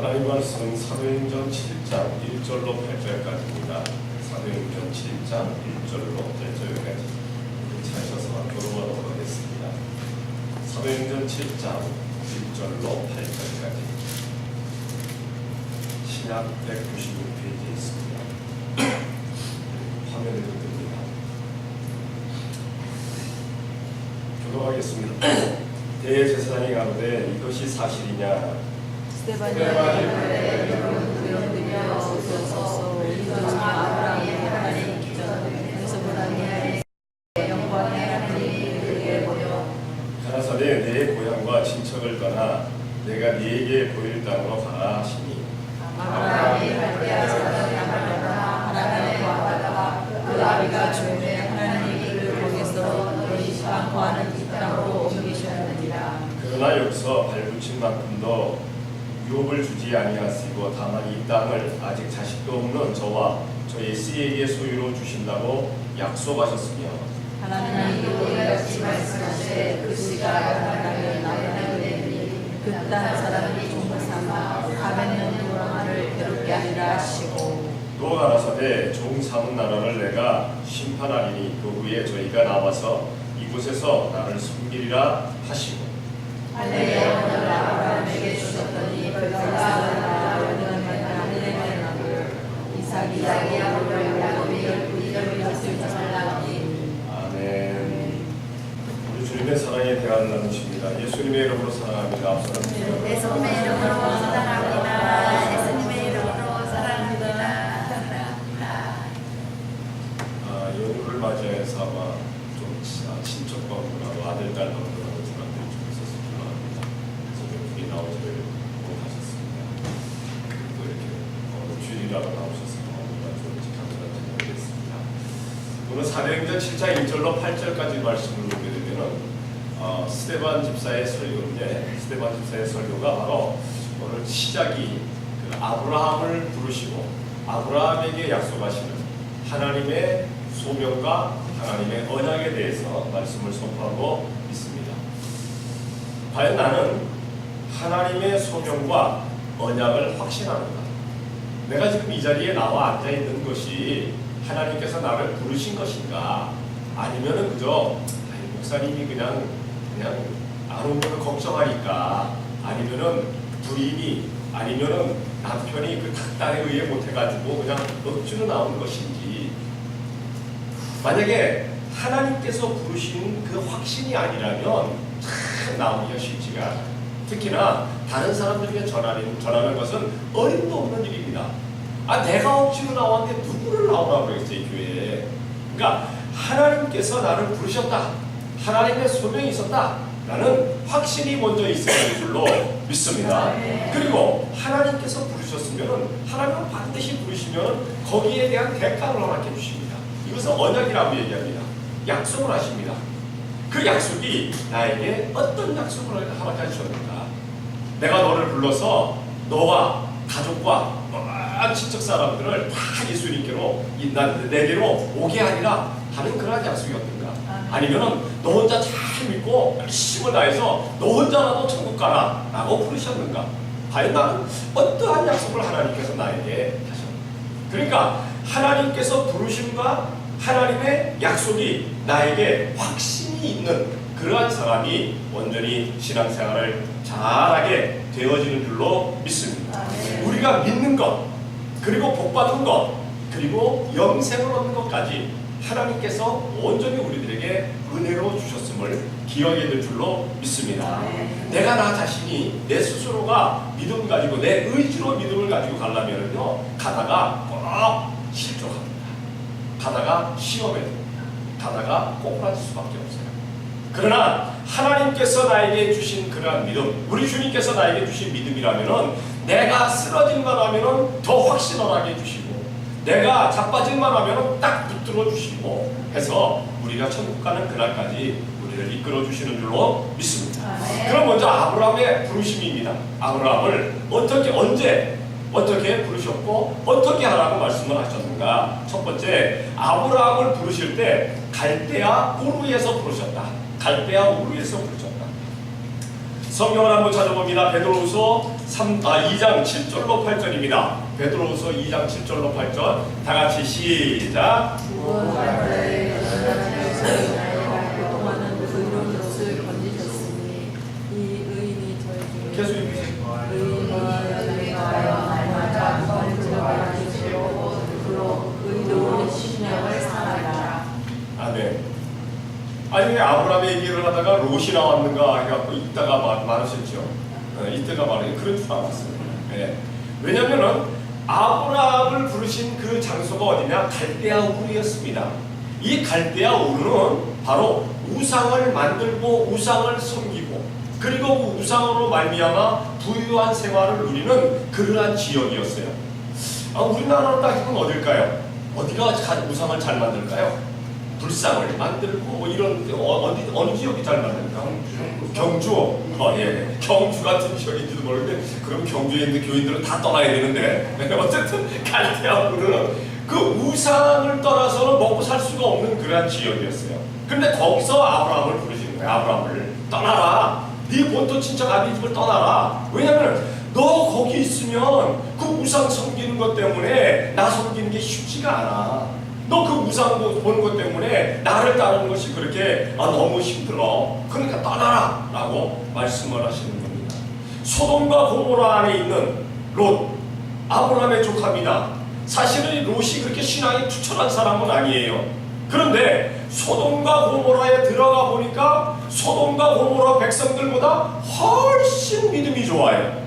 하나님 말씀은 사도행전 7장 1절로 8절까지입니다. 사도행전 7장 1절로 8절까지 찾으셔서 교독하도록 하겠습니다. 사도행전 7장 1절로 8절까지 신약 196페이지에 있습니다. 화면에 듭니다. 교독하겠습니다. 대제사장이 가로되 이것이 사실이냐? 스데반이 그러므려 오소서 우리가 아브라함의 하나님 기전에서 보다니 영광의 하나님이 그에게 보여 가라사대 내 고향과 친척을 떠나 내가 네게 보일 땅으로 가라 하시니 아브라함이 갈대아 사람을 만나다가 하나님을 구하다가 그 아비가 죽음에 하나님이 그를 거기서 너희 시방 구하는 이 땅으로 옮기셨느니라. 그러나 여기서 발붙인 만큼도 유업을 주지 아니하시고 다만 이 땅을 아직 자식도 없는 저와 저의 씨에게 소유로 주신다고 약속하셨으며 하나님이 우리가 같이 말씀하시되 그 씨가 나타나면 나의 되니 그 땅 사람이 종을 삼아 가면은 도랑아를 괴롭게 하리라 하시고 또 가라사대 종 삼은 나라를 내가 심판하리니 그 후에 저희가 나와서 이곳에서 나를 숨기리라 하시고 할례의 언어를 아브라함에게 주셨더니 그가 원하는 하늘의 나무를 이삭이 야곱을 야곱이 이름을 살라니. 아멘. 우리 주님의 사랑의 대화를 나누십니다. 예수님의 이름으로 사랑합니다. 앞서는 예수님의 이름으로 사랑합니다. 예수님의 이름으로 사랑합니다. 연휴를 맞이해서 아마 좀 친척 방문하고 아들, 딸 방문하고 주간들이 좀 있어서 필요합니다. 그래서 좀 둘이 나오지를 못하셨습니다. 또 이렇게 주일이라고 나오셔서 너무나 좋은지 감사한지 모르겠습니다. 오늘 사도행전 7장 1절로 8절까지 말씀을 보게 되면은 스데반 집사의 설교인데 스데반 집사의 설교가 바로 오늘 시작이 그 아브라함을 부르시고 아브라함에게 약속하시는 하나님의 소명과 하나님의 언약에 대해서 말씀을 선포하고 있습니다. 과연 나는 하나님의 소명과 언약을 확신하는가? 내가 지금 이 자리에 나와 앉아 있는 것이 하나님께서 나를 부르신 것인가? 아니면은 그저 목사님이 그냥 안 오면 걱정하니까, 아니면은 부인이, 아니면은 남편이 그 탁단에 의해 못해가지고 그냥 억지로 나오는 것인지, 만약에 하나님께서 부르신 그 확신이 아니라면 참 나오기가 쉽지가, 특히나 다른 사람들에게 전하는 것은 어림도 없는 일입니다. 내가 억지로 나왔는데 누구를 나오라고 그랬어요, 이 교회에. 그러니까 하나님께서 나를 부르셨다, 하나님의 소명이 있었다 라는 확신이 먼저 있어야 할 줄로 믿습니다. 그리고 하나님께서 부르셨으면, 하나님은 반드시 부르시면 거기에 대한 대가를 허락해 주십니다. 이것은 언약이라고 얘기합니다. 약속을 하십니다. 그 약속이 나에게 어떤 약속을 허락해 주셨는가? 내가 너를 불러서 너와 가족과 친척 사람들을 다 예수님께로, 내게로 오게 하리라 하는 그러한 약속이었는가? 아니면은 너 혼자 잘 믿고 열심을 다해서 너 혼자라도 천국 가라 라고 부르셨는가? 과연 나는 어떠한 약속을 하나님께서 나에게 하셨는가? 그러니까 하나님께서 부르심과 하나님의 약속이 나에게 확신이 있는 그러한 사람이 온전히 신앙생활을 잘하게 되어지는 줄로 믿습니다. 우리가 믿는 것, 그리고 복받은 것, 그리고 영생을 얻는 것까지 하나님께서 온전히 우리들에게 은혜로 주셨음을 기억해야 될 줄로 믿습니다. 내가 나 자신이 내 스스로가 믿음 가지고 내 의지로 믿음을 가지고 가려면요, 가다가 꼭 실족합니다. 가다가 시험에 듭니다. 가다가 꼬꾸라질 수밖에 없어요. 그러나 하나님께서 나에게 주신 그러한 믿음, 우리 주님께서 나에게 주신 믿음이라면은 내가 쓰러질만 하면은 더 확신하게 해주시고, 내가 자빠질만 하면은 딱 붙들어 주시고 해서 우리가 천국 가는 그날까지 우리를 이끌어 주시는 줄로 믿습니다. 그럼 먼저 아브라함의 부르심입니다. 아브라함을 언제 어떻게 부르셨고 어떻게 하라고 말씀을 하셨는가? 첫 번째, 아브라함을 부르실 때 갈대아 우르에서 부르셨다. 갈대아 우르에서 부르셨다. 성경을 한번 찾아봅니다. 베드로후서 2장 7절로 8절입니다. 베드로후서 2장 7절로 8절 다 같이 시작. 무엇과의 여자를 교통하는 의로운 것을 건지셨으니 이 의인이 저희 중에 계속 읽으세요. 의인과 여자를 날마다 건져가 주시고 그로 의로운 심령을 살아라. 아멘. 아니 왜 아브라함의 얘기를 하다가 롯이 나왔는가 해갖고 이따가 말하셨죠. 이때가 말해요. 그런 줄 알았어요. 네. 왜냐면은 아브라함을 부르신 그 장소가 어디냐? 갈대아 우르였습니다. 이 갈대아 우르는 바로 우상을 만들고 우상을 섬기고 그리고 그 우상으로 말미암아 부유한 생활을 누리는 그러한 지역이었어요. 우리나라로 따지면 어딜까요? 어디가 우상을 잘 만들까요? 불상을 만들고 뭐 이런 어느 지역이 잘 만들까? 경주, 예, 경주 같은 지역인지도 모르는데 그럼 경주에 있는 교인들은 다 떠나야 되는데 어쨌든 갈대아우르는 그 우상을 떠나서는 먹고 살 수가 없는 그러한 지역이었어요. 그런데 거기서 아브라함을 부르시는 거예요. 아브라함을 떠나라. 네 본토 친척 아비 집을 떠나라. 왜냐면 너 거기 있으면 그 우상 섬기는 것 때문에 나 섬기는 게 쉽지가 않아. 너 그 우상 보는 것 때문에 나를 따르는 것이 그렇게 너무 힘들어. 그러니까 떠나라 라고 말씀을 하시는 겁니다. 소돔과 고모라 안에 있는 롯, 아브라함의 조카입니다. 사실은 롯이 그렇게 신앙이 투철한 사람은 아니에요. 그런데 소돔과 고모라에 들어가 보니까 소돔과 고모라 백성들보다 훨씬 믿음이 좋아요.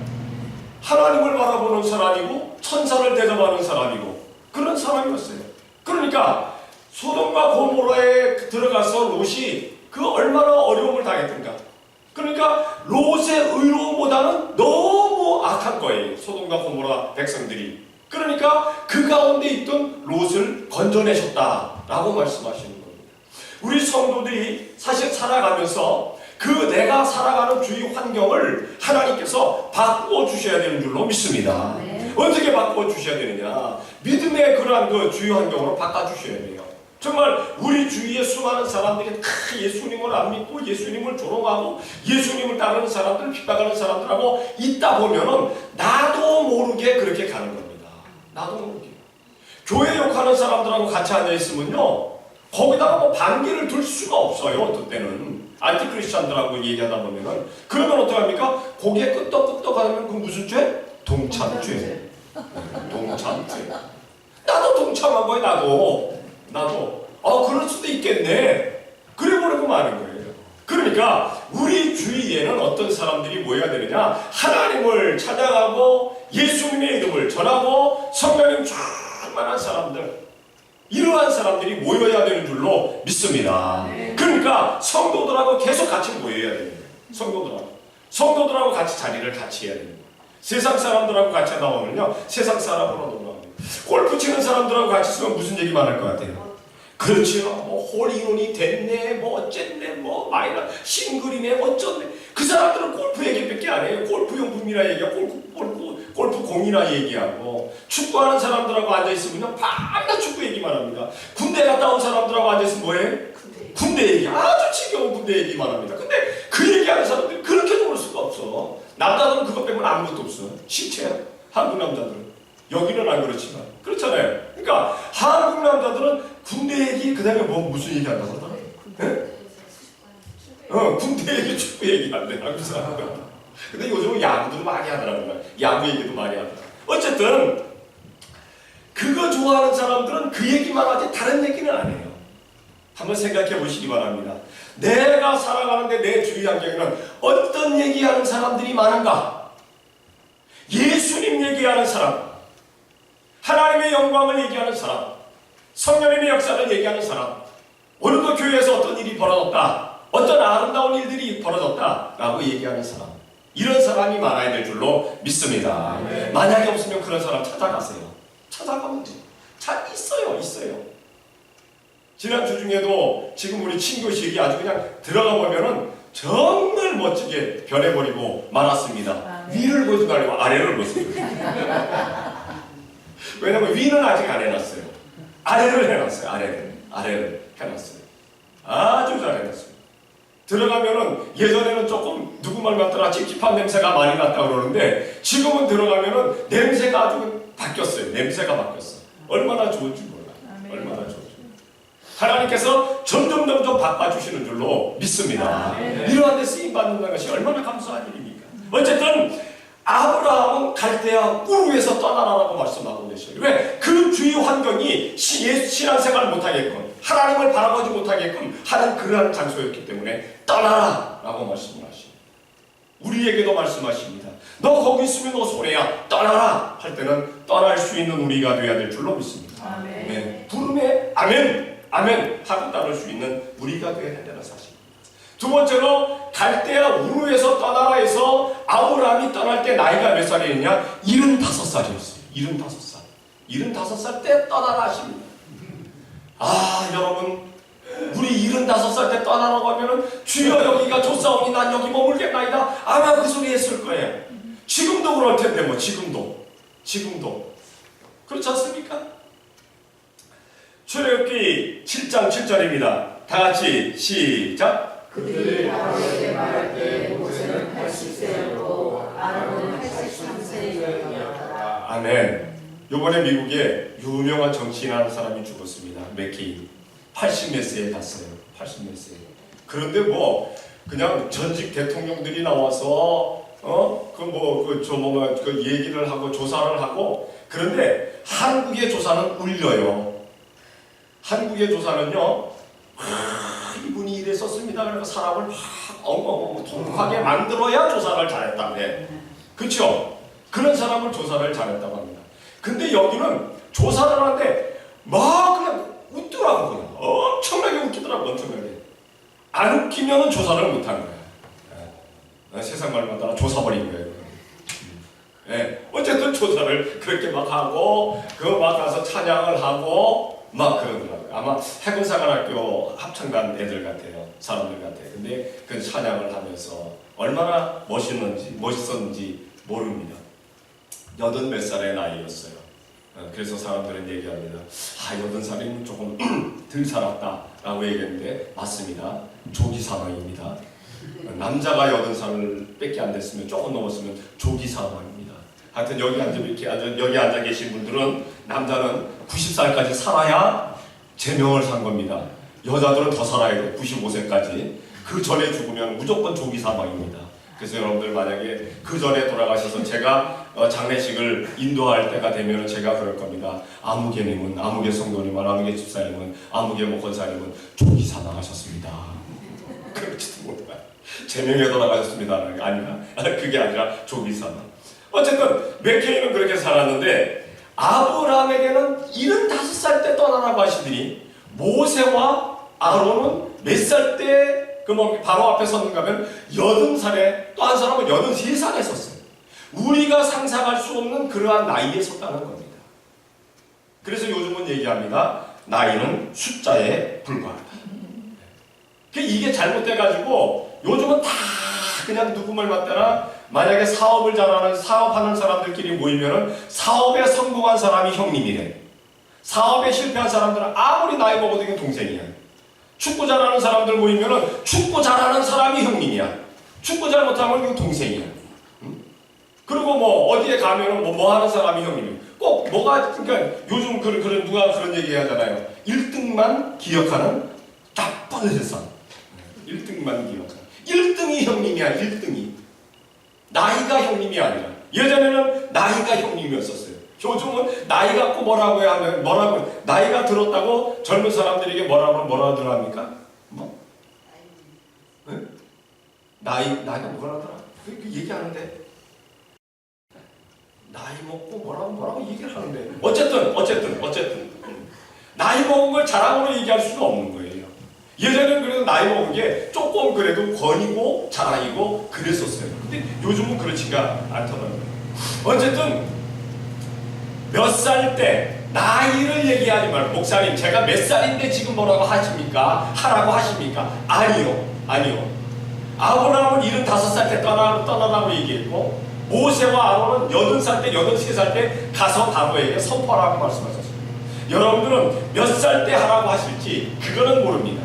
하나님을 바라보는 사람이고 천사를 대접하는 사람이고 그런 사람이었어요. 그러니까 소돔과 고모라에 들어가서 롯이 그 얼마나 어려움을 당했던가. 그러니까 롯의 의로움보다는 너무 악한 거예요. 소돔과 고모라 백성들이. 그러니까 그 가운데 있던 롯을 건져내셨다라고 말씀하시는 겁니다. 우리 성도들이 사실 살아가면서 그 내가 살아가는 주위 환경을 하나님께서 바꾸어 주셔야 되는 줄로 믿습니다. 어떻게 바꾸어 주셔야 되느냐? 믿음의 그러한 그 주위 환경으로 바꿔 주셔야 돼요. 정말 우리 주위에 수많은 사람들이 다 예수님을 안 믿고 예수님을 조롱하고 예수님을 따르는 사람들, 핍박하는 사람들하고 있다 보면은 나도 모르게 그렇게 가는 겁니다. 나도 모르게. 교회 욕하는 사람들하고 같이 앉아 있으면요, 거기다가 뭐 반기를 둘 수가 없어요. 어떤 때는 안티크리스찬들하고 얘기하다 보면은 그러면 어떡합니까? 고개 끄떡끄떡 하면 그 무슨 죄? 동참죄. 동참죄. 나도 동참한 거야. 나도 그럴 수도 있겠네. 그래 버리고 마는 거예요. 그러니까 우리 주위에는 어떤 사람들이 모여야 되느냐? 하나님을 찬양하고 예수님의 이름을 전하고 성령님 충만한 사람들, 이러한 사람들이 모여야 되는 줄로 믿습니다. 그러니까 성도들하고 계속 같이 모여야 됩니다. 성도들하고 같이 자리를 같이 해야 됩니다. 세상 사람들하고 같이 하다 보면요, 세상 사람으로 놀아합니다. 골프 치는 사람들하고 같이 있으면 무슨 얘기만 할 것 같아요? 그렇죠. 뭐 홀인원이 됐네, 뭐 어쨌네, 뭐 마이너 싱글이네, 어쩌네. 그 사람들은 골프 얘기밖에 안 해요. 골프 용품이나 얘기하고 골프 공이나 얘기하고, 축구하는 사람들하고 앉아 있으면 밤낮 축구 얘기만 합니다. 군대 갔다 온 사람들하고 앉아 있으면 뭐해? 군대 얘기. 아주 지겨운 군대 얘기만 합니다. 근데 그 얘기하는 사람들이 그렇게 놀 수가 없어. 남자들은 그것 빼고는 아무것도 없어. 시체야. 한국 남자들은. 여기는 안 그렇지만 그렇잖아요. 그러니까 한국 남자들은 군대 얘기, 그 다음에 뭐 무슨 얘기 한다고 하더라? 군대 얘기, 축구 얘기 한대 한국 사람들. 근데 요즘은 야구도 많이 하더라고요. 야구 얘기도 많이 하더라. 어쨌든 그거 좋아하는 사람들은 그 얘기만 하지 다른 얘기는 안 해요. 한번 생각해 보시기 바랍니다. 내가 살아가는데 내 주위 환경에는 어떤 얘기하는 사람들이 많은가? 예수님 얘기하는 사람, 하나님의 영광을 얘기하는 사람, 성령님의 역사를 얘기하는 사람, 오늘도 교회에서 어떤 일이 벌어졌다, 어떤 아름다운 일들이 벌어졌다라고 얘기하는 사람, 이런 사람이 많아야 될 줄로 믿습니다. 만약에 없으면 그런 사람 찾아가세요. 찾아가면 돼요. 잘 있어요. 지난주 중에도 지금 우리 친교식이 아주 그냥 들어가 보면은 정말 멋지게 변해버리고 말았습니다. 위를 보지 말고 아래를 보세요. 왜냐면 위는 아직 안 해놨어요. 아래를 해놨어요. 아래를 해놨어요. 아주 잘 해놨어요. 들어가면은 예전에는 조금 누구 말 같더라 찝찝한 냄새가 많이 났다 그러는데 지금은 들어가면은 냄새가 아주 바뀌었어요. 냄새가 바뀌었어. 얼마나 좋은지 몰라. 얼마나 좋은지. 하나님께서 점점 바꿔주시는 줄로 믿습니다. 이러한 데 쓰임 받는다는 것이 얼마나 감사한 일입니까? 어쨌든 아브라함은 갈대아 우르에서 떠나라라고 말씀하고 계셔요. 왜? 그 주위 환경이 신앙생활을 못하게끔 하나님을 바라보지 못하게끔 하는 그러한 장소였기 때문에 떠나라라고 말씀을 하시고 우리에게도 말씀하십니다. 너 거기 있으면 너 손해야. 떠나라 할 때는 떠날 수 있는 우리가 되어야 될 줄로 믿습니다. 아멘. 네. 부름에 아멘 아멘 하고 따를 수 있는 우리가 되어야 된다는 사실. 두 번째로 갈대아 우르에서 떠나라 해서 아브라함이 떠날 때 나이가 몇 살이었냐? 75살이었어요. 75살. 75살 때 떠나라 하십니다. 아 여러분 우리 75살 때 떠나라고 하면은 주여 여기가 좋사오니 난 여기 머물겠나이다 아마 그 소리 했을 거예요. 지금도 그럴 텐데 뭐 지금도 그렇지 않습니까? 출애굽기 7장 7절입니다. 다 같이 시작. 그들이 아론에게 말할 때 모세는 80세였고 아론은 83세였더라. 아멘. 요번에 미국에 유명한 정치인하는 사람이 죽었습니다. 맥케인. 80몇 세에 갔어요. 80몇 세. 그런데 뭐 그냥 전직 대통령들이 나와서 그 얘기를 하고 조사를 하고 그런데 한국의 조사는 울려요. 한국의 조사는요. 이분이 이랬었습니다. 그래서 사람을 막 통쾌하게 만들어야 조사를 잘했다네. 그렇죠? 그런 사람을 조사를 잘했다고 합니다. 근데 여기는 조사를 하는데 막 그냥 웃더라고. 그냥 엄청나게 웃기더라고. 엄청나게. 안 웃기면 조사를 못한 거야. 세상 말마다 조사버린 거예요. 어쨌든 조사를 그렇게 막 하고 막 가서 찬양을 하고 막 그러더라고요. 아마 해군사관학교 합창단 애들 같아요. 사람들 같아요. 근데 그 찬양을 하면서 얼마나 멋있었는지 모릅니다. 80몇 살의 나이였어요. 그래서 사람들은 얘기합니다. 80살이면 조금 덜 살았다라고 얘기했는데 맞습니다. 조기 사망입니다. 남자가 80살 밖에 안 됐으면 조금 넘었으면 조기 사망입니다. 하여튼 여기 앉아 계신 분들은 남자는 90살까지 살아야 제명을 산 겁니다. 여자들은 더 살아야 돼요. 95세까지. 그 전에 죽으면 무조건 조기 사망입니다. 그래서 여러분들 만약에 그 전에 돌아가셔서 제가 장례식을 인도할 때가 되면 제가 그럴 겁니다. 아무개님은, 아무개 성도님은, 아무개 집사님은, 아무개 목권사님은 조기 사망하셨습니다. 그렇지도 몰라요. 제명에 돌아가셨습니다. 아니라 그게 아니라 조기 사망. 어쨌든 맥케인은 그렇게 살았는데 아브라함에게는 75살 때 떠나라고 하시더니 모세와 아론은 몇 살 때 바로 앞에 섰는가 하면 80살에 또 한 사람은 83살에 섰어요. 우리가 상상할 수 없는 그러한 나이에 섰다는 겁니다. 그래서 요즘은 얘기합니다. 나이는 숫자에 불과하다. 이게 잘못돼가지고 요즘은 다 그냥 누구 말 맞다나 만약에 사업하는 사람들끼리 모이면은 사업에 성공한 사람이 형님이래. 사업에 실패한 사람들은 아무리 나이 먹어도 이건 동생이야. 축구 잘하는 사람들 모이면은 축구 잘하는 사람이 형님이야. 축구 잘 못하면 이건 동생이야. 응? 그리고 뭐 어디에 가면은 뭐 하는 사람이 형님이야. 꼭 그러니까 요즘 누가 그런 얘기 하잖아요. 1등만 기억하는 나쁜 세상. 1등만 기억하는. 1등이 형님이야. 1등이. 나이가 형님이 아니라. 예전에는 나이가 형님이었었어요. 요즘은 나이 갖고 뭐라고 나이가 들었다고 젊은 사람들에게 뭐라 들어합니까? 뭐? 네? 나이가 뭐라더라? 그 얘기하는데 나이 먹고 뭐라고 얘기를 하는데 어쨌든 나이 먹은 걸 자랑으로 얘기할 수는 없는 거예요. 예전에는 그래도 나이 먹은 게 조금 그래도 권이고 자랑이고 그랬었어요. 근데 요즘은 그렇지가 않더라고요. 어쨌든 몇 살 때 나이를 얘기하지 말고 목사님 제가 몇 살인데 지금 뭐라고 하십니까? 하라고 하십니까? 아니요. 아브라함은 75살 때 떠나라고 얘기했고 모세와 아론은 80살 때 83살 때 가서 바로에게 선포하라고 말씀하셨습니다. 여러분들은 몇 살 때 하라고 하실지 그거는 모릅니다.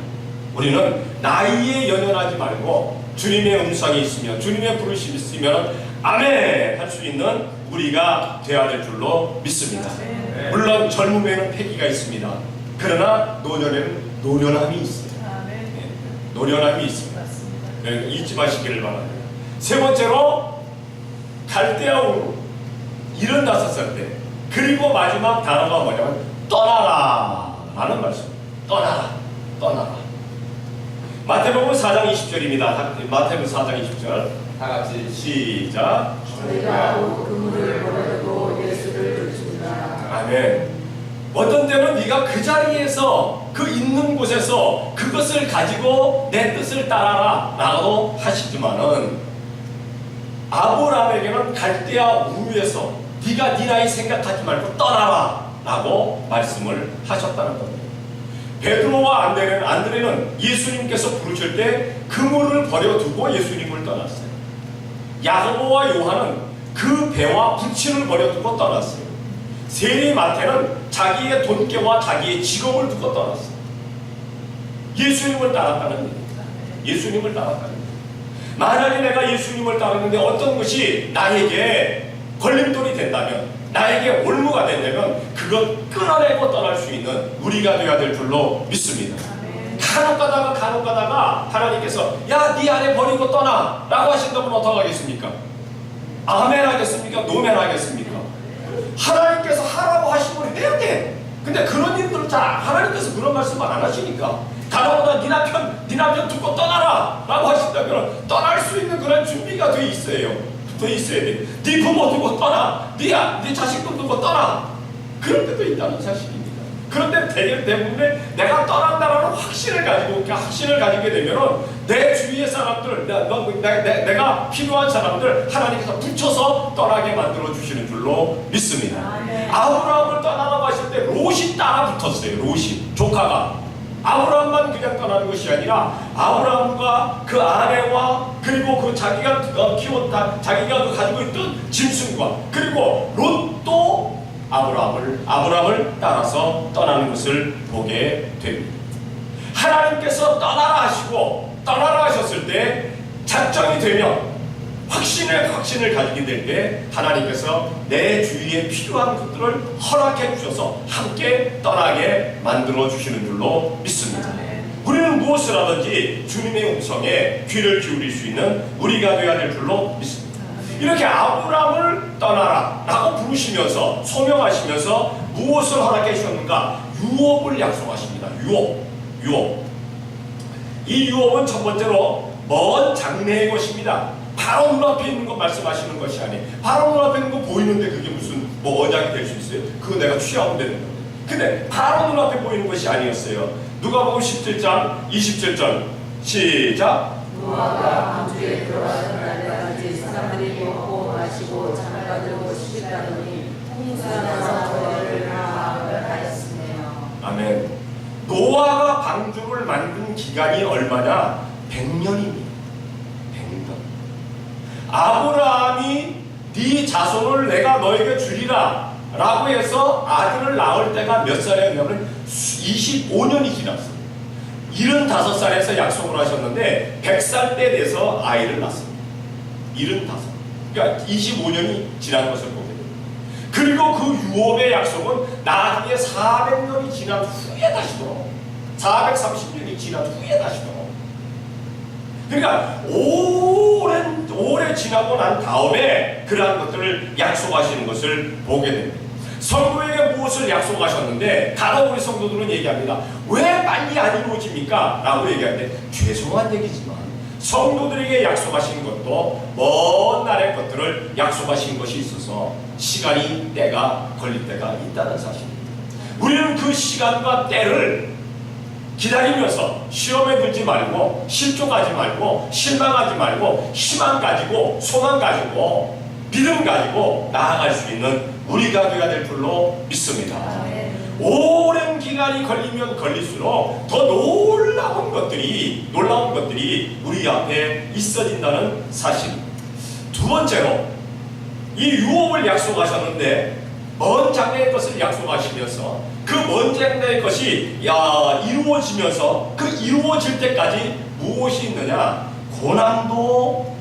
우리는 나이에 연연하지 말고 주님의 음성이 있으면, 주님의 부르심이 있으면 아멘 할 수 있는 우리가 되어야 될 줄로 믿습니다. 물론 젊음에는 패기가 있습니다. 그러나 노년에는 노련함이 있어요. 노련함이 있습니다. 잊지 마시기를 바랍니다. 세 번째로 갈대아우로 75살 때, 그리고 마지막 단어가 뭐냐면 떠나라 라는 말씀. 떠나라, 떠나라. 마태복음 4장 20절입니다. 마태복음 4장 20절 다 같이 시작. 저희가 그물을 버려두고 예수를 쫓으라. 아멘. 어떤 때는 네가 그 자리에서, 그 있는 곳에서 그것을 가지고 내 뜻을 따라라 라고 하시지만은, 아브라함에게는 갈대아 우르에서 네가 네 나이 생각하지 말고 떠나라 라고 말씀을 하셨다는 겁니다. 베드로와 안드레는 예수님께서 부르실 때 그물을 버려두고 예수님을 떠났어요. 야고보와 요한은 그 배와 부친을 버려두고 떠났어요. 세리 마태는 자기의 돈깨와 자기의 직업을 두고 떠났어요. 예수님을 따랐다는 얘기입니다. 예수님을 따랐다는 얘기입니다. 만약에 내가 예수님을 따르는데 어떤 것이 나에게 걸림돌이 된다면, 나에게 올무가 된다면 그것 끊어내고 떠날 수 있는 우리가 되어야 될 줄로 믿습니다. 간혹 가다가 하나님께서 야, 네 아내 버리고 떠나 라고 하신다면 어떡하겠습니까? 아멘 하겠습니까? 노멘 하겠습니까? 하나님께서 하라고 하시면 해야 돼. 근데 그런 일들을 잘 하나님께서 그런 말씀을 안 하시니까, 가나보다 네 남편 두고 떠나라 라고 하신다면 떠날 수 있는 그런 준비가 돼 있어야 돼. 네 부모 두고 떠나, 네 자식들 두고 떠나. 그런 때도 있다는 사실입니다. 그런데 대부분의 내가 떠난다라는 확신을 가지게 되면은 내 주위의 사람들, 내가 필요한 사람들 하나님께서 붙여서 떠나게 만들어 주시는 줄로 믿습니다. 아브라함을 떠나라고 하실 때 롯이 따라 붙었어요. 롯이, 조카가. 아브라함만 그냥 떠나는 것이 아니라 아브라함과 그 아내와, 그리고 그 자기가 키웠다, 자기가 가지고 있던 짐승과, 그리고 롯도 아브라함을 따라서 떠나는 것을 보게 됩니다. 하나님께서 떠나라 하셨을 때, 작정이 되면 확신을 가지게 될 때 하나님께서 내 주위에 필요한 것들을 허락해 주셔서 함께 떠나게 만들어 주시는 줄로 믿습니다. 우리는 무엇을 하든지 주님의 음성에 귀를 기울일 수 있는 우리가 되어야 될 줄로 믿습니다. 이렇게 아브라함을 떠나라 라고 부르시면서, 소명하시면서 무엇을 허락해 주셨는가? 유업을 약속하십니다. 유업. 이 유업은 첫 번째로 먼 장래의 것입니다. 바로 눈앞에 있는 거 말씀하시는 것이 아니에요. 바로 눈앞에 있는 거 보이는데 그게 무슨 언약이 될 수 있어요? 그거 내가 취하면 되는 거예요. 근데 바로 눈앞에 보이는 것이 아니었어요. 누가복음 17장 27절 시작. 노아가 방주에 들어가던 날까지 사람들이 먹고 마시고 장가들고 시집가더니 홍수가 나서 저희를 다 멸하였으며. 아멘. 노아가 방주를 만든 기간이 얼마냐? 100년입니다. 100년. 아브라함이 네 자손을 내가 너에게 주리라 라고 해서 아들을 낳을 때가 몇 살이었냐면 25년이 지났어요. 75살에서 약속을 하셨는데 100살 때 돼서 아이를 낳습니다. 75. 그러니까 25년이 지난 것을 보게 됩니다. 그리고 그 유업의 약속은 나중에 400년이 지난 후에 다시 돌아옵니다. 430년이 지난 후에 다시 돌아옵니다. 그러니까 오래 지나고 난 다음에 그러한 것들을 약속하시는 것을 보게 됩니다. 성도에게 무엇을 약속하셨는데, 간혹 우리 성도들은 얘기합니다. 왜 빨리 안 이루어집니까? 라고 얘기하는데, 죄송한 얘기지만 성도들에게 약속하신 것도 먼 날의 것들을 약속하신 것이 있어서 시간이, 때가 걸릴 때가 있다는 사실입니다. 우리는 그 시간과 때를 기다리면서 시험에 들지 말고, 실족하지 말고, 실망하지 말고, 희망 가지고, 소망 가지고, 믿음 가지고 나아갈 수 있는 우리가 되어야 될 줄로 믿습니다. 오랜 기간이 걸리면 걸릴수록 더 놀라운 것들이 우리 앞에 있어진다는 사실. 두 번째로, 이 유업을 약속하셨는데 먼 장래의 것을 약속하시면서 그 먼 장래의 것이 이루어지면서 그 이루어질 때까지 무엇이 있느냐? 고난도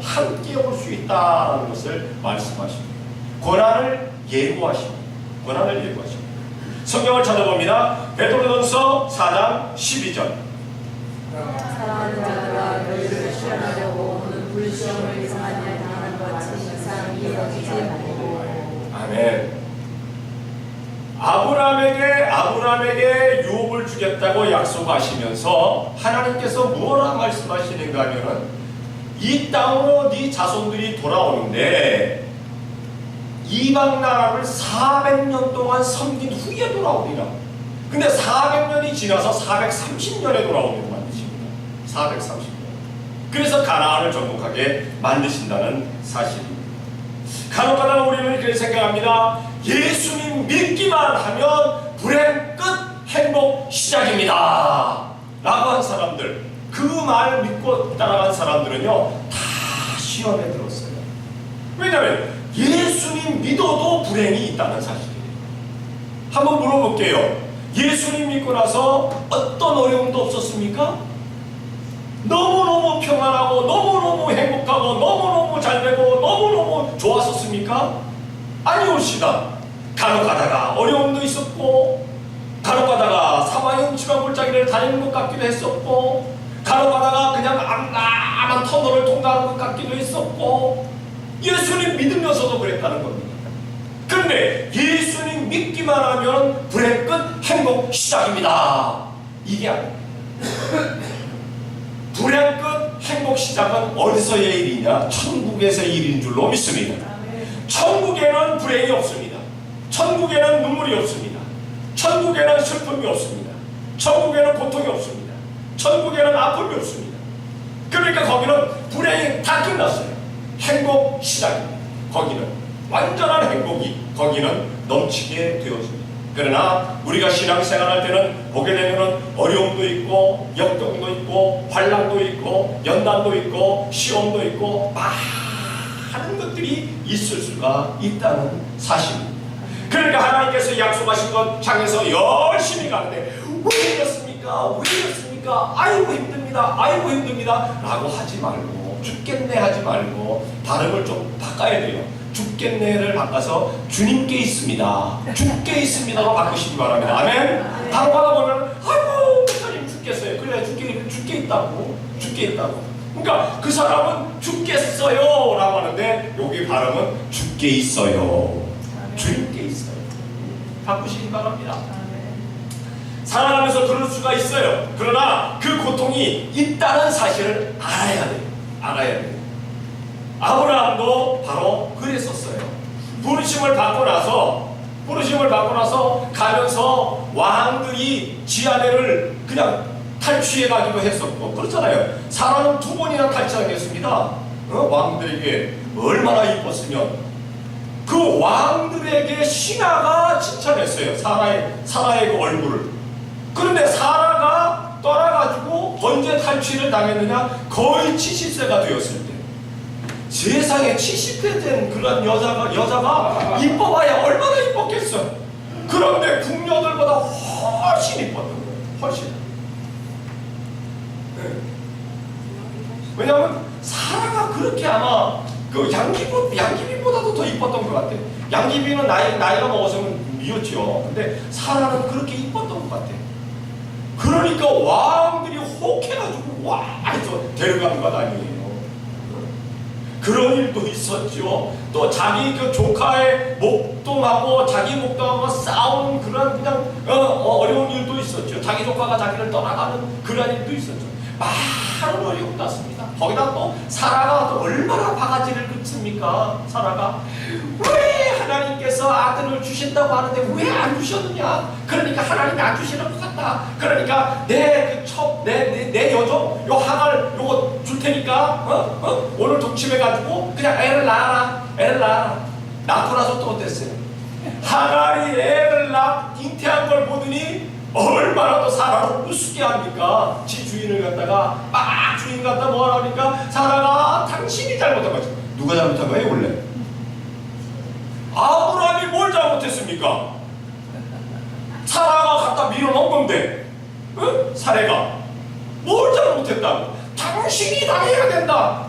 함께 올 수 있다는 것을 말씀하십니다. 고난을 예고하십니다. 성경을 찾아봅니다. 베드로전서 4장 12절. 사랑하는 자들아 너희를 시험하려고 오는 불시험을 이상한 일 당하는 것이 이상히 여기지 말고. 아멘. 아브라함에게 유업을 주겠다고 약속하시면서 하나님께서 무엇라 말씀하시는가 하면은 이 땅으로 네 자손들이 돌아오는데 이방 나라를 400년 동안 섬긴 후에 돌아오리라. 근데 400년이 지나서 430년에 돌아오는 뜻입니다. 430년. 그래서 가나안을 정복하게 만드신다는 사실입니다. 간혹가다 우리는 이렇게 생각합니다. 예수님 믿기만 하면 불행 끝, 행복 시작입니다 라고 한 사람들, 그 말 믿고 따라간 사람들은요 다 시험에 들었어요. 왜냐하면 예수님 믿어도 불행이 있다는 사실이에요. 한번 물어볼게요. 예수님 믿고 나서 어떤 어려움도 없었습니까? 너무너무 평안하고 너무너무 행복하고 너무너무 잘되고 너무너무 좋았었습니까? 아니올시다. 간혹가다가 어려움도 있었고, 간혹가다가 사망의 음침한 골짜기를 다니는 것 같기도 했었고, 간혹가다가 그냥 암담한 터널을 통과하는 것 같기도 했었고, 예수님 믿으면서도 그랬다는 겁니다. 그런데 예수님 믿기만 하면 불행 끝, 행복 시작입니다. 이게 아닙니다. 불행 끝, 행복 시작은 어디서의 일이냐? 천국에서의 일인 줄로 믿습니다. 천국에는 불행이 없습니다. 천국에는 눈물이 없습니다. 천국에는 슬픔이 없습니다. 천국에는 고통이 없습니다. 천국에는 아픔이 없습니다. 그러니까 거기는 불행이 다 끝났어요. 행복 시작입니다. 거기는 완전한 행복이 거기는 넘치게 되었습니다. 그러나 우리가 신앙생활할 때는 보게 되면 어려움도 있고 역경도 있고 환난도 있고 연단도 있고 시험도 있고 많은 것들이 있을 수가 있다는 사실입니다. 그러니까 하나님께서 약속하신 것 향해서 열심히 가는데 왜 이렇습니까? 왜 이렇습니까? 아이고 힘듭니다. 아이고 힘듭니다. 라고 하지 말고, 죽겠네 하지 말고 발음을 좀 바꿔야 돼요. 죽겠네를 바꿔서 주님께 있습니다, 죽게 있습니다로 바꾸시기 바랍니다. 아멘. 바로 가다 보면 아이고 목사님 죽겠어요. 그래 죽게 있다고. 그러니까 그 사람은 죽겠어요 라고 하는데 여기 발음은 죽게 있어요. 주님께 있어요. 바꾸시기 바랍니다. 살아가면서 그럴 수가 있어요. 그러나 그 고통이 있다는 사실을 알아야 돼요. 아브라함도 바로 그랬었어요. 부르심을 받고 나서 가면서 왕들이 지아내를 그냥 탈취해 가기도 했었고 그렇잖아요. 사라는 2번이나 탈취하겠습니다. 왕들에게 얼마나 이뻤으면 그 왕들에게 신하가 칭찬했어요. 사라의 그 얼굴을. 그런데 사라가 떠나가지고 언제 탈취를 당했느냐? 거의 70세가 되었을 때. 세상에 70세 된 그런 여자가 이뻐봐야 얼마나 이뻤겠어. 그런데 궁녀들보다 훨씬 이뻤던 거예요. 훨씬. 네. 왜냐하면 사라가 그렇게 아마 그 양귀비보다도 더 이뻤던 것 같아요. 양귀비는 나이가 먹어서는 미웠죠. 근데 사라는 그렇게 이뻤던 것 같아요. 그러니까 왕들이 혹해가지고 와 해서 데려간 것 아니에요. 그런 일도 있었죠. 또 자기 그 조카의 목동하고 자기 목동하고 싸우는 그런 그냥 어려운 일도 있었죠. 자기 조카가 자기를 떠나가는 그런 일도 있었죠. 많은 어려움이 났습니다. 거기다 또 사라가 또 얼마나 바가지를 긋습니까? 사라가 왜 하나님께서 아들을 주신다고 하는데 왜 안 주셨느냐? 그러니까 하나님이 안 주시는 것 같다. 그러니까 내 여종 요 하나를 요거 줄 테니까 오늘 동침해가지고 그냥 애를 낳아라. 낳고 나서 또 어땠어요? 하갈이 애를 잉태한 걸 보더니 얼마나 또 사라를 우습게 합니까? 지 주인을 갖다가 막 주인 갖다 뭐라 하니까 사라가 당신이 잘못한 거지. 누가 잘못한 거예요 원래? 아브라함이 뭘 잘못했습니까? 사라가 갖다 밀어넣은 건데 사례가 뭘 잘못했다고? 당신이 다 해야 된다.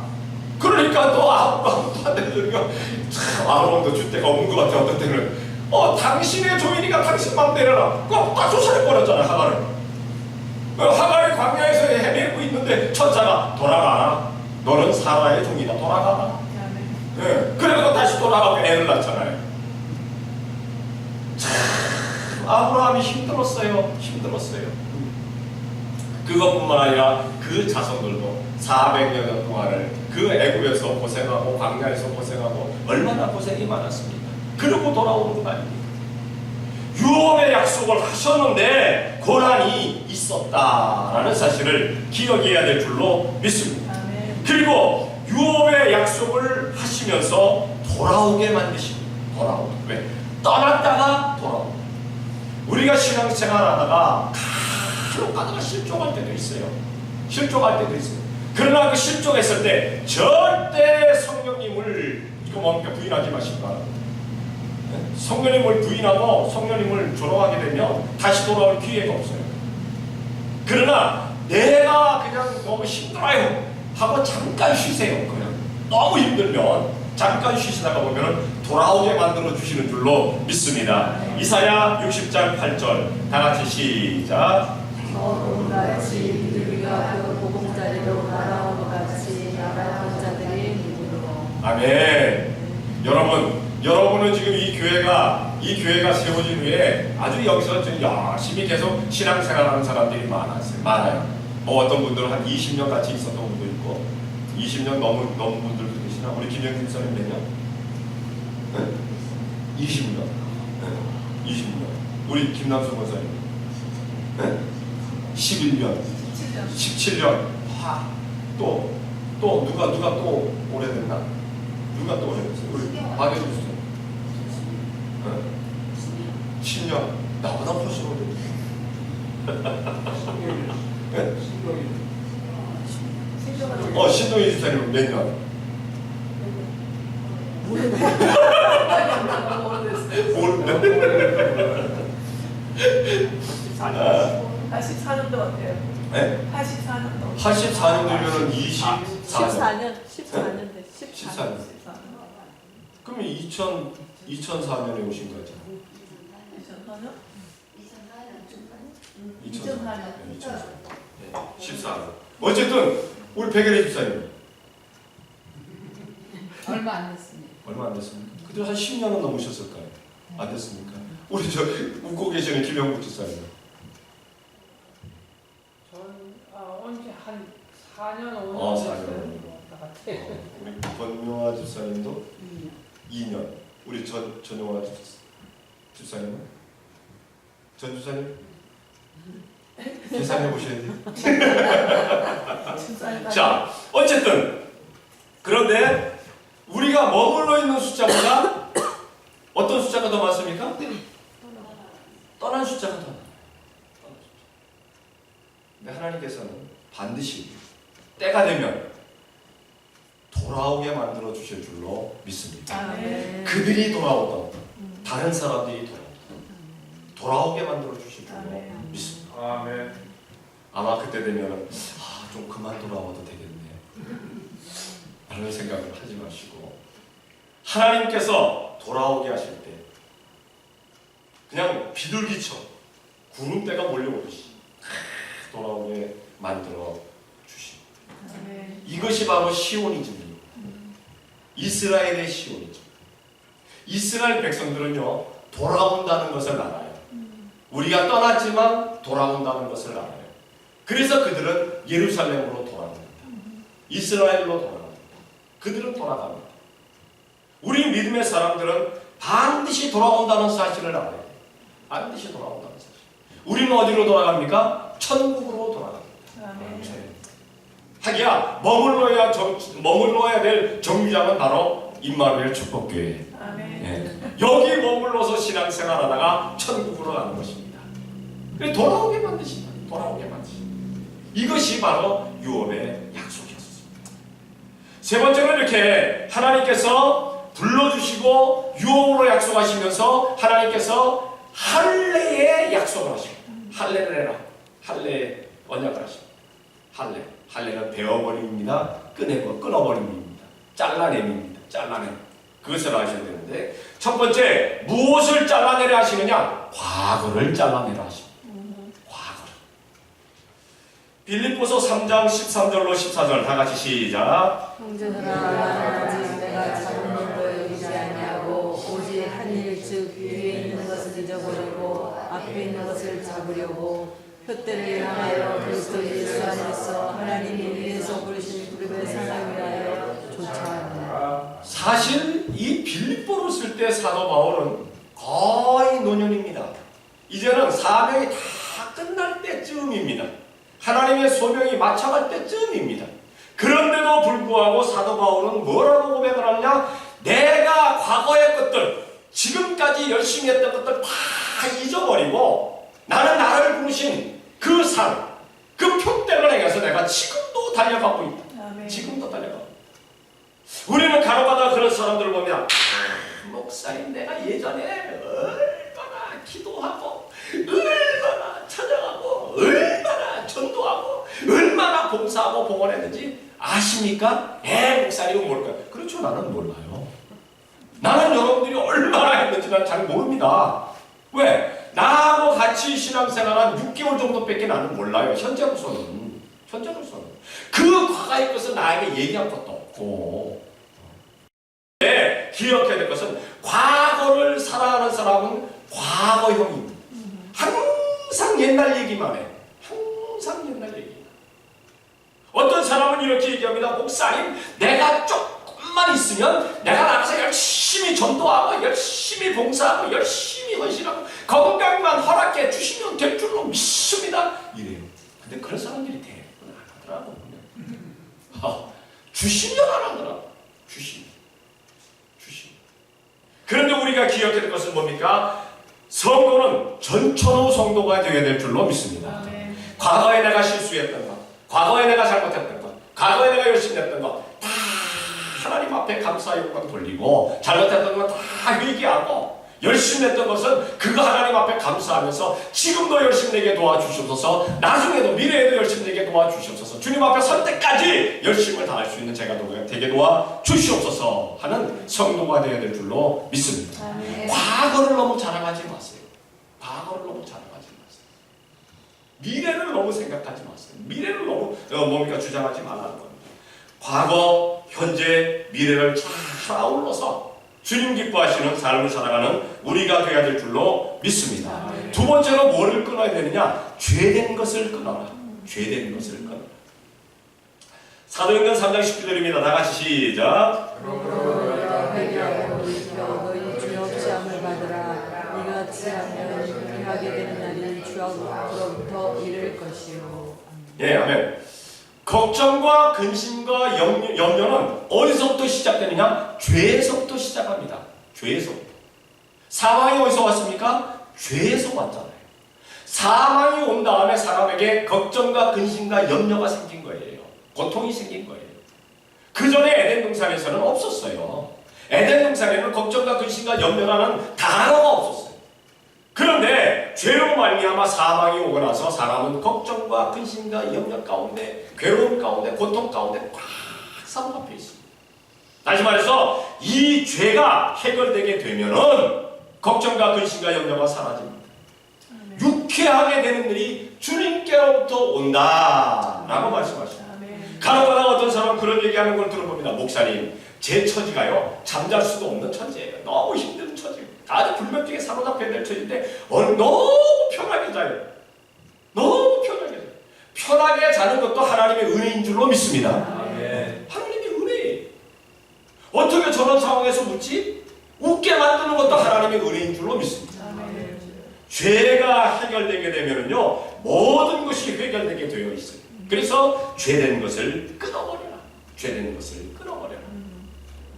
그러니까 또 아브라함도 아브라함도 줄 데가 없는 것 같아. 어떤 때는 당신의 조인이가 당신 맘대로 해라. 꼭 다 쫓아내버렸잖아, 하갈을. 하갈이 광야에서 헤매고 있는데 천사가 돌아가라. 너는 사라의 종이다. 돌아가라. 예, 그래서 다시 돌아가고 애를 낳잖아요. 참 아브라함이 힘들었어요. 그것뿐만 아니라 그 자손들도 400여 년 동안을 그 애굽에서 고생하고 광야에서 고생하고 얼마나 고생이 많았습니까? 그러고 돌아오는 것 아닙니까? 유업의 약속을 하셨는데 고난이 있었다라는 사실을 기억해야 될 줄로 믿습니다. 그리고 유업의 약속을 하시면서 돌아오게 만드십니다. 돌아오게. 왜? 떠났다가 돌아오고. 우리가 신앙생활하다가 간혹 가다가 실족할 때도 있어요. 그러나 그 실족했을 때 절대 성령님을 부인하지 마시기 바랍니다. 성령님을 부인하고 성령님을 조롱하게 되면 다시 돌아올 기회가 없어요. 그러나 내가 그냥 너무 힘들어요 하고 잠깐 쉬세요. 그냥 너무 힘들면 잠깐 쉬시다가 보면 돌아오게 만들어 주시는 줄로 믿습니다. 이사야 60장 8절 다 같이 시작. 같이 우리가 그 보금자리로 날아온 것 같이 날아온 자들이 누구로. 아멘. 여러분은 지금 이 교회가 세워진 후에 아주 여기서 좀 열심히 계속 신앙생활하는 사람들이 많아요. 어떤 분들은 한 20년 같이 있었던 분도 있고 20년 넘은 분들도 계시나? 우리 김영진 목사님 몇 년? 네? 20년. 네? 20년. 우리 김남수 목사님 네? 11년. 17년. 또 누가 또 오래됐나? 누가 또 오래됐어요? 우리 박예수 목사님 10년. 나보다 훨씬 오래됐어요. 네? 신동희 집사님은 몇 년? 모르겠어요. 84년도 어때요? 네? 84년도. 84년도면은 24년. 14년. 그러면 2004년에 오신 거죠? 2004년? 2004년. 14년. 어쨌든 우리 백예리 집사님 얼마 안 됐습니다. 얼마 안 됐습니까? 그때 한 10년은 넘으셨을까요? 안 됐습니까? 우리 웃고 계시는 김영국 집사님. 언제 한 4년 5년 4년. 우리 권용화 집사님도 2년. 우리 전용화 집사님은? 전 집사님? 계산해 보셔야 돼요. 자, 어쨌든 그런데 우리가 머물러 있는 숫자보다 어떤 숫자가 더 많습니까? 떠난 숫자가 더 많아요. 근데 하나님께서는 반드시 때가 되면 돌아오게 만들어 주실 줄로 믿습니다. 그들이 돌아오던 다른 사람들이 돌아오게 만들어 주실 줄로 믿습니다. 아멘. 아마 그때 되면 좀 그만 돌아와도 되겠네 라는 생각을 하지 마시고 하나님께서 돌아오게 하실 때 그냥 비둘기처럼 구름대가 몰려오듯이 돌아오게 만들어 주십니다. 이것이 바로 시온이즘이에요. 이스라엘의 시온이즘. 이스라엘 백성들은요 돌아온다는 것을 알아요. 우리가 떠났지만 돌아온다는 것을 알아요. 그래서 그들은 예루살렘으로 돌아갑니다. 이스라엘로 돌아갑니다. 그들은 돌아갑니다. 우리 믿음의 사람들은 반드시 돌아온다는 사실을 알아야 돼요. 반드시 돌아온다는 사실. 우리는 어디로 돌아갑니까? 천국으로 돌아갑니다. 하기야 머물러야 될 정류장은 바로 임마누엘 축복교회. 여기 머물러서 신앙생활하다가 천국으로 가는 것입니다. 돌아오게 만드신다. 이것이 바로 유업의 약속이었습니다. 세 번째는 이렇게 하나님께서 불러주시고 유업으로 약속하시면서 하나님께서 할례의 약속을 하십니다. 할례를 해라. 할례의 언약을 하십니다. 할례는 베어버림입니다. 끊어버림입니다. 잘라냄입니다. 잘라냄. 그것을 아셔야 되는데, 첫 번째 무엇을 잘라내려 하시느냐? 과거를 잘라내려 하십니다. 과거를. 빌립보서 3장 13절로 14절 다 같이 시작. 형제들아, 아직 내가 작은 일로 여기지 아니하고 오직 한 일 즉 위에 있는 것을 잊어버리고 앞에 있는 것을 잡으려고 표대를 향하여 그리스도 예수 안에서 하나님이 위에서 부르신 부름의 상을 위하여 쫓아가노라. 사실 이 빌립보를 쓸 때 사도 바울은 거의 노년입니다. 이제는 사명이 다 끝날 때쯤입니다. 하나님의 소명이 마쳐갈 때쯤입니다. 그런데도 불구하고 사도 바울은 뭐라고 고백을 하느냐? 내가 과거의 것들, 지금까지 열심히 했던 것들 다 잊어버리고 나는 나를 부르신 그 상, 그 표대를 향해서 내가 지금도 달려가고 있다. 아멘. 지금도 달려가고 있다. 우리는 간혹가다 그런 사람들을 보면 목사님 내가 예전에 얼마나 기도하고 얼마나 찬양하고 얼마나 전도하고 얼마나 봉사하고 봉헌했는지 아십니까? 목사님은 모를까요? 그렇죠. 나는 몰라요. 나는 여러분들이 얼마나 했는지는 잘 모릅니다. 왜? 나하고 같이 신앙생활한 6개월 정도밖에 나는 몰라요. 현재로서는. 그 과거의 것은 나에게 얘기할 것도 없고. 기억해야 될 것은 과거를 사랑하는 사람은 과거형입니다. 항상 옛날 얘기만 해. 항상 옛날 얘기. 어떤 사람은 이렇게 얘기합니다. 목사님, 내가 조금만 있으면 내가 나가서 열심히 전도하고 열심히 봉사하고 열심히 헌신하고 건강만 허락해 주시면 될 줄로 믿습니다. 이래요. 근데 그런 사람들이 대부분 안 하더라고. 주시면 안 하더라고. 주시면. 그런데 우리가 기억해야 될 것은 뭡니까? 성도는 전천후 성도가 되어야 될 줄로 믿습니다. 아멘. 과거에 내가 실수했던 것, 과거에 내가 잘못했던 것, 과거에 내가 열심히 했던 것 다 하나님 앞에 감사의 영광 돌리고 잘못했던 것 다 회개하고 열심히 했던 것은 그거 하나님 앞에 감사하면서 지금도 열심히 내게 도와주시옵소서, 나중에도 미래에도 열심히 내게 도와주시옵소서, 주님 앞에 설 때까지 열심을 다할 수 있는 제가 되게 도와주시옵소서 하는 성도가 되어야 될 줄로 믿습니다. 아멘. 과거를 너무 자랑하지 마세요. 과거를 너무 자랑하지 마세요. 미래를 너무 생각하지 마세요. 미래를 너무 주장하지 말라는 겁니다. 과거, 현재, 미래를 잘 아울러서 주님 기뻐하시는 삶을 살아가는 우리가 되어야 될 줄로 믿습니다. 아멘. 두 번째로 뭐를 끊어야 되느냐? 죄된 것을 끊어라. 죄된 것을 끊어라. 사도행전 3장 19절입니다. 다 같이 시작. 그러므로 너희가 회개하고 돌이켜 너희 죄 없이 함을 받으라. 이같이 하면 행하게 되는 날이 주 앞으로부터 이를 것이요. 예, 아멘. 걱정과 근심과 염려는 어디서부터 시작되느냐? 죄에서부터 시작합니다. 죄에서부터. 사망이 어디서 왔습니까? 죄에서 왔잖아요. 사망이 온 다음에 사람에게 걱정과 근심과 염려가 생긴 거예요. 고통이 생긴 거예요. 그 전에 에덴 동산에서는 없었어요. 에덴 동산에는 걱정과 근심과 염려라는 단어가 없었어요. 그런데 죄로 말미암아 사망이 오고 나서 사람은 걱정과 근심과 염려 가운데, 괴로움 가운데, 고통 가운데 꽉 사로잡혀 있습니다. 다시 말해서 이 죄가 해결되게 되면은 걱정과 근심과 염려가 사라집니다. 유쾌하게 되는 일이 주님께로부터 온다라고 말씀하십니다. 간혹가다 어떤 사람은 그런 얘기하는 걸 들어봅니다. 목사님, 제 처지가요 잠잘 수도 없는 처지예요. 너무 힘든 처지예요. 아주 불면증에 사로잡혀야 될 처지인데 너무 편하게 자요. 너무 편하게 자요. 편하게 자는 것도 하나님의 은혜인 줄로 믿습니다. 하나님의 은혜예요. 어떻게 저런 상황에서 묻지? 웃게 만드는 것도 하나님의 은혜인 줄로 믿습니다. 죄가 해결되게 되면은요 모든 것이 해결되게 되어 있어요. 그래서 죄된 것을 끊어버려라. 죄된 것을 끊어버려라.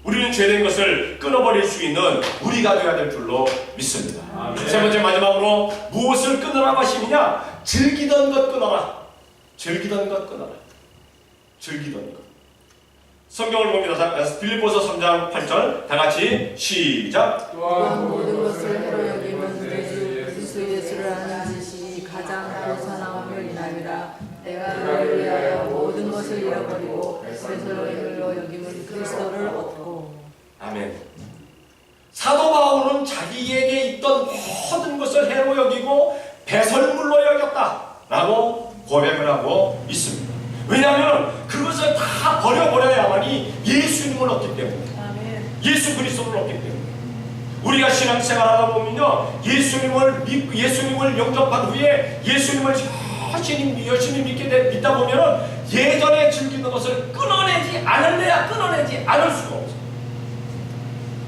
우리는 죄된 것을 끊어버릴 수 있는 우리가 되어야 될 줄로 믿습니다. 아멘. 세 번째 마지막으로 무엇을 끊으라고 하시느냐? 즐기던 것 끊어라. 즐기던 것 끊어라. 즐기던 것. 성경을 봅니다. 빌립보서 3장 8절 다 같이 시작. 또한 모든 것을 해로 여기면 그리스도 예수를 아는 지식이 가장 고사함을 인하여라. 내가 너를 위하여 것을 잃어버리고 그리스도로 이름으로 여김은 그리스도를 얻고. 아멘. 사도 바울은 자기에게 있던 모든 것을 해로 여기고 배설물로 여겼다라고 고백을 하고 있습니다. 왜냐하면 그것을 다 버려버려야만이 예수님을 얻기 때문에, 아멘. 예수 그리스도를 얻기 때문에. 우리가 신앙생활하다 보면요, 예수님을 영접한 후에 예수님을 열심히 믿다 보면은 예전에 즐기는 것을 끊어내지 않을 수가 없어요.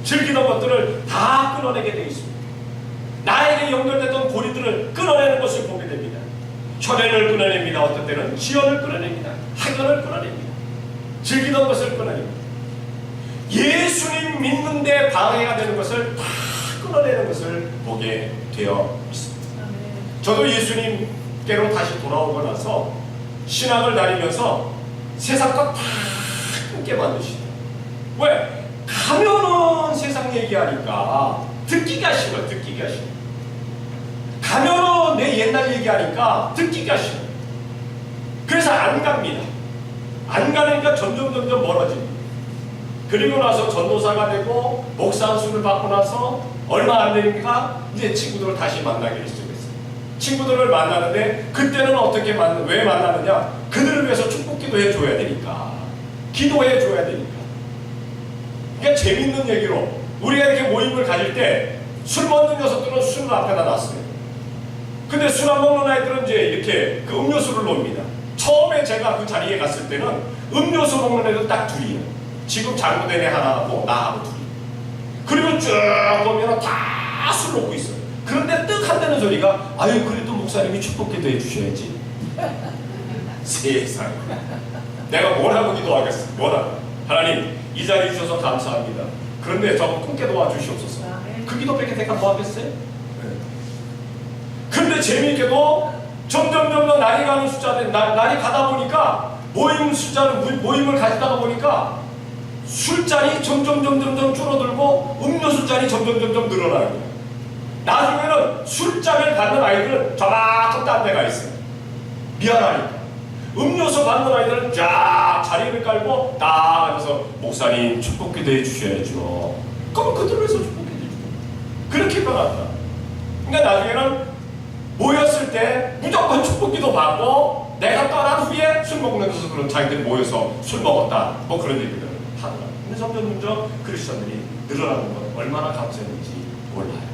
즐기던 것들을 다 끊어내게 되어 있습니다. 나에게 연결됐던 고리들을 끊어내는 것을 보게 됩니다. 혈연을 끊어냅니다. 어떤 때는 지연을 끊어냅니다. 학연을 끊어냅니다. 즐기던 것을 끊어냅니다. 예수님 믿는데 방해가 되는 것을 다 끊어내는 것을 보게 되어 있습니다. 아멘. 저도 예수님께로 다시 돌아오고 나서 신앙을 다니면서 세상과 다 함께 만드시더라고요. 왜? 가면은 세상 얘기하니까 듣기가 싫어. 가면은 내 옛날 얘기하니까 듣기가 싫어. 그래서 안 갑니다. 안 가니까 점점 멀어집니다. 그리고 나서 전도사가 되고 목사 안수를 받고 나서 얼마 안 되니까 이제 친구들을 다시 만나기를 시작했어요. 친구들을 만나는데 그때는 왜 만나느냐? 그들을 위해서 축복기도 해줘야 되니까, 기도해 줘야 되니까. 그러니까 재밌는 얘기로 우리가 이렇게 모임을 가질 때 술 먹는 녀석들은 술을 앞에다 놨어요. 근데 술 안 먹는 아이들은 이제 이렇게 그 음료수를 놓습니다. 처음에 제가 그 자리에 갔을 때는 음료수 먹는 애들 딱 둘이에요. 지금 잘못된 애 하나하고 나하고 둘이. 그리고 쭉 보면 다 술 먹고 있어요. 그런데 떡 한다는 소리가, 아유 그래도 목사님이 축복기도 해주셔야지. 세상에 내가 뭐라고 기도하겠어. 뭐라고. 하나님 이 자리 주셔서 감사합니다. 그런데 저거 끊게 도와주시옵소서. 그 기도밖에 내가 뭐 하겠어요? 근데 재미있게도 점점 날이 가는 숫자들, 날이 가다 보니까 모임을 가지다가 보니까 술잔이 점점 줄어들고 음료수 잔이 점점 늘어나는 거예요. 나중에는 술잔을 받는 아이들은 저만큼 딴 데가 있어요. 미안하니까. 음료수 받는 아이들은 쫙 자리를 깔고 딱 앉아서 목사님 축복기도 해주셔야죠. 그럼 그들을 위해서 축복기도 해주고. 그렇게 변한다. 그러니까 나중에는 모였을 때 무조건 축복기도 받고 내가 떠난 후에 술 먹는 데서 그런 자기들이 모여서 술 먹었다 뭐 그런 얘기들을 하더라. 근데 점점 크리스천들이 늘어나는 건 얼마나 감사했는지 몰라요.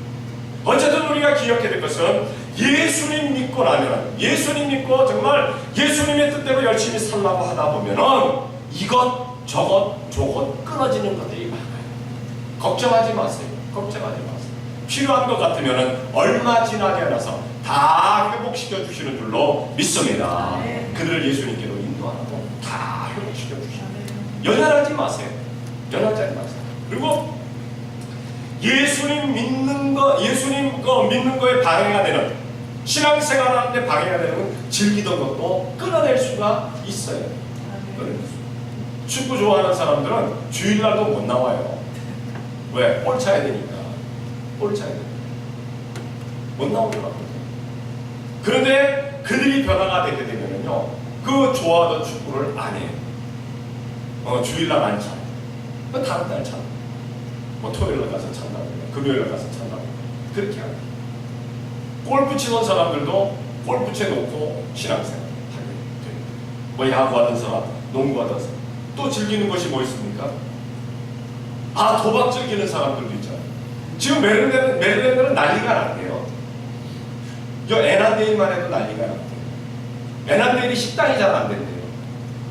어쨌든 우리가 기억해야 될 것은 예수님 믿고 나면, 예수님 믿고 정말 예수님의 뜻대로 열심히 살라고 하다 보면은 이것 저것 끊어지는 것들이 많아요. 걱정하지 마세요. 필요한 것 같으면은 얼마 지나지 않아서 다 회복시켜 주시는 줄로 믿습니다. 그들을 예수님께로 인도하고 다 회복시켜 주시는. 연연하지 마세요. 그리고 예수님 믿는 거에 방해가 되는, 신앙생활하는데 방해가 되는 건 즐기던 것도 끊어낼 수가 있어요. 축구 좋아하는 사람들은 주일날도 못 나와요. 왜? 볼 차야 되니까. 못 나오더라고요. 그런데 그들이 변화가 되게 되면요, 그 좋아하던 축구를 안 해요. 주일날 안 차. 다른 날 차. 토요일날 가서 찬다고, 금요일날 가서 찬다고. 그렇게 합니다. 골프 치는 사람들도 골프 쳐놓고 신앙생활 하게 됩니다. 야구하는 사람, 농구하는 사람. 또 즐기는 것이 뭐 있습니까? 도박 즐기는 사람들도 있잖아요. 지금 메릴랜드는 난리가 났대요. 애난데일만 해도 난리가 났대요. 애난데일이 식당이 잘 안 된대요.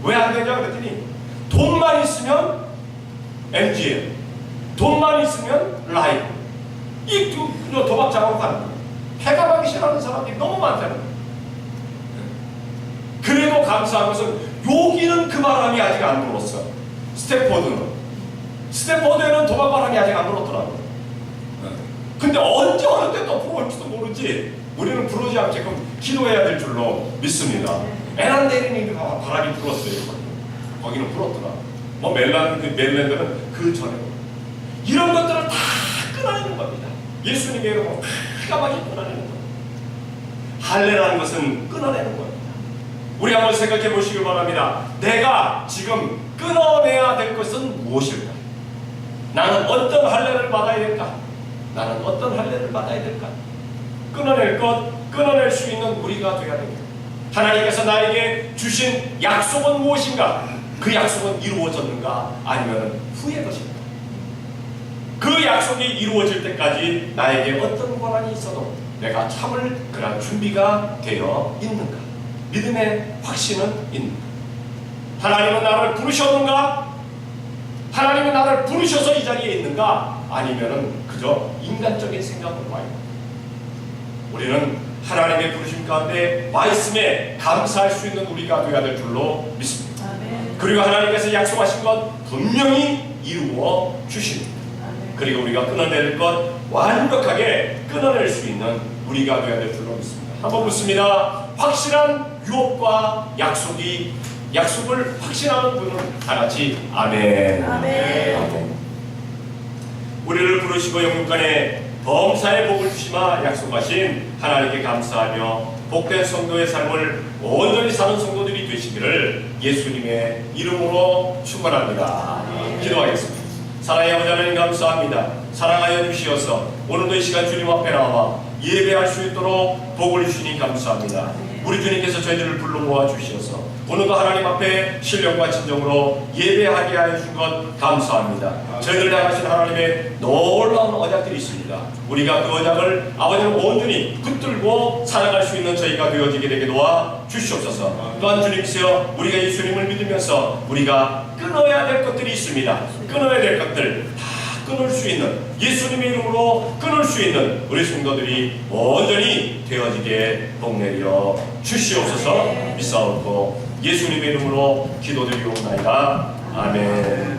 왜 안 되냐 그랬더니 돈만 있으면 MGM, 돈만 있으면 라이브, 이 도박 작업 가는 거예요. 해가하기 싫어하는 사람들이 너무 많다는 거예요. 그래도 감사한 것은 여기는 그 바람이 아직 안 불었어. 스탠포드에는 도박 바람이 아직 안 불었더라고요. 근데 언제 어느 때 또 불어올지도 모르지. 우리는 불어오지 않게끔 기도해야 될 줄로 믿습니다. 애난데일이 바람이 불었어요. 거기는 불었더라. 메릴랜드는 그 전에. 이런 것들을 다 끊어내는 겁니다. 예수님의 이름으로 다 까마귀 끊어내는 겁니다. 할례라는 것은 끊어내는 겁니다. 우리 한번 생각해 보시길 바랍니다. 내가 지금 끊어내야 될 것은 무엇일까? 나는 어떤 할례를 받아야 될까? 나는 어떤 할례를 받아야 될까? 끊어낼 것, 끊어낼 수 있는 우리가 되어야 됩니다. 하나님께서 나에게 주신 약속은 무엇인가? 그 약속은 이루어졌는가? 아니면 후의 것인가? 그 약속이 이루어질 때까지 나에게 어떤 권한이 있어도 내가 참을 그런 준비가 되어 있는가? 믿음의 확신은 있는가? 하나님은 나를 부르셨는가? 하나님은 나를 부르셔서 이 자리에 있는가? 아니면은 그저 인간적인 생각으로 와 있는가? 우리는 하나님의 부르심 가운데 와 있음에 감사할 수 있는 우리가 되어야 될 줄로 믿습니다. 그리고 하나님께서 약속하신 것 분명히 이루어 주십니다. 그리고 우리가 끊어낼 것 완벽하게 끊어낼 수 있는 우리가 되어야 될 줄로 믿습니다. 한번 묻습니다. 확실한 유업과 약속을 확신하는 분은 다같이 아멘. 아멘. 우리를 부르시고 영육간에 범사의 복을 주시마 약속하신 하나님께 감사하며 복된 성도의 삶을 온전히 사는 성도들이 되시기를 예수님의 이름으로 축원합니다. 기도하겠습니다. 사랑의 아버지 하나님 감사합니다. 사랑하여 주시어서 오늘도 이 시간 주님 앞에 나와 예배할 수 있도록 복을 주시니 감사합니다. 우리 주님께서 저희들을 불러 모아 주시어서 오늘도 하나님 앞에 신령과 진정으로 예배하게 하여 주신 것 감사합니다. 저희들 향하신 하나님의 놀라운 언약들이 있습니다. 우리가 그 언약을 아버지를 온전히 붙들고 살아갈 수 있는 저희가 되어지게 되게 도와 주시옵소서. 또한 주님께서 우리가 예수님을 믿으면서 우리가 끊어야 될 것들이 있습니다. 끊어야 될 것들 다 끊을 수 있는 예수님의 이름으로 끊을 수 있는 우리 성도들이 온전히 되어지게 복내려 주시옵소서. 믿사옵고 예수님의 이름으로 기도드리옵나이다. 아멘.